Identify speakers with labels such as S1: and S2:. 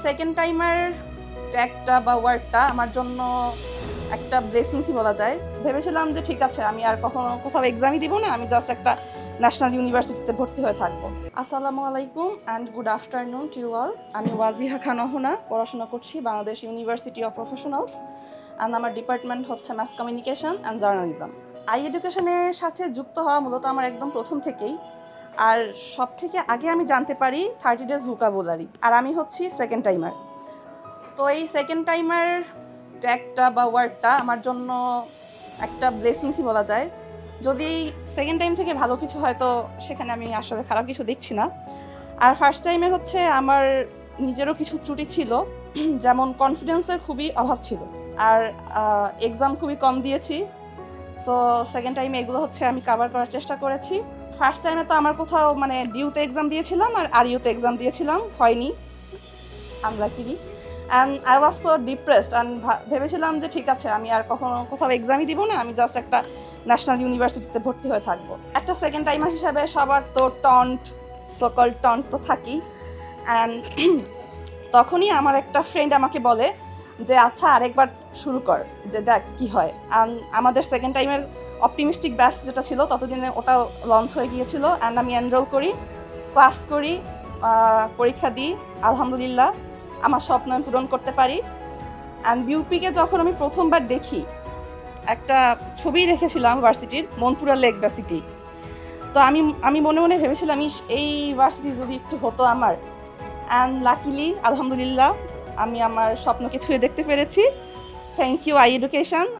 S1: Second টাইমের ট্যাগটা বা ওয়ার্ডটা আমার জন্য একটা ব্লেসিংসই বলা যায়। ভেবেছিলাম যে ঠিক আছে, আমি আর কখনো কোথাও এক্সামই দিব না, আমি জাস্ট একটা ন্যাশনাল ইউনিভার্সিটিতে ভর্তি হয়ে থাকবো। আসসালামু আলাইকুম and good afternoon to you all. আমি ওয়াজিহা খান অহনা, পড়াশোনা করছি Bangladesh University of Professionals and আমার ডিপার্টমেন্ট হচ্ছে mass communication and journalism. I এডুকেশনের সাথে যুক্ত হওয়া মূলত আমার একদম প্রথম থেকেই। আর সব থেকে আগে আমি জানতে পারি 30 ডেজ ভোকাবুলারি, আর আমি হচ্ছি সেকেন্ড টাইমার। তো এই সেকেন্ড টাইমার ট্যাগটা বা ওয়ার্ডটা আমার জন্য একটা ব্লেসিংসই বলা যায়। যদি সেকেন্ড টাইম থেকে ভালো কিছু হয় তো সেখানে আমি আসলে খারাপ কিছু দেখছি না। আর ফার্স্ট টাইমে হচ্ছে আমার নিজেরও কিছু ত্রুটি ছিল, যেমন কনফিডেন্সের খুবই অভাব ছিল, আর এক্সাম খুবই কম দিয়েছি। সো সেকেন্ড টাইমে এগুলো হচ্ছে আমি কাভার করার চেষ্টা করেছি। ফার্স্ট টাইমে তো আমার কোথাও মানে ডিউতে এক্সাম দিয়েছিলাম আর ইউতে এক্সাম দিয়েছিলাম, হয়নি unluckily. And I was so depressed and ভেবেছিলাম যে ঠিক আছে, আমি আর কখনো কোথাও এক্সামই দিব না, আমি জাস্ট একটা ন্যাশনাল ইউনিভার্সিটিতে ভর্তি হয়ে থাকবো। একটা সেকেন্ড টাইমার হিসাবে সবার তো সকল টন্ট তো থাকি। অ্যান্ড তখনই আমার একটা ফ্রেন্ড আমাকে বলে যে আচ্ছা আরেকবার শুরু কর, যে দেখ কি হয়। আমাদের সেকেন্ড টাইমের অপটিমিস্টিক ব্যাচ যেটা ছিল ততদিনে ওটা লঞ্চ হয়ে গিয়েছিল। অ্যান্ড আমি এনরোল করি, ক্লাস করি, পরীক্ষা দিই, আলহামদুলিল্লাহ আমার স্বপ্ন আমি পূরণ করতে পারি। অ্যান্ড বিউপিকে যখন আমি প্রথমবার দেখি, একটা ছবি দেখেছিলাম ভার্সিটির, মনপুরা লেক ভার্সিটি। তো আমি মনে মনে ভেবেছিলাম এই ভার্সিটি যদি একটু হতো আমার। অ্যান্ড লাকিলি আলহামদুলিল্লাহ আমি আমার স্বপ্নকে ছুঁয়ে দেখতে পেরেছি। Thank you I education.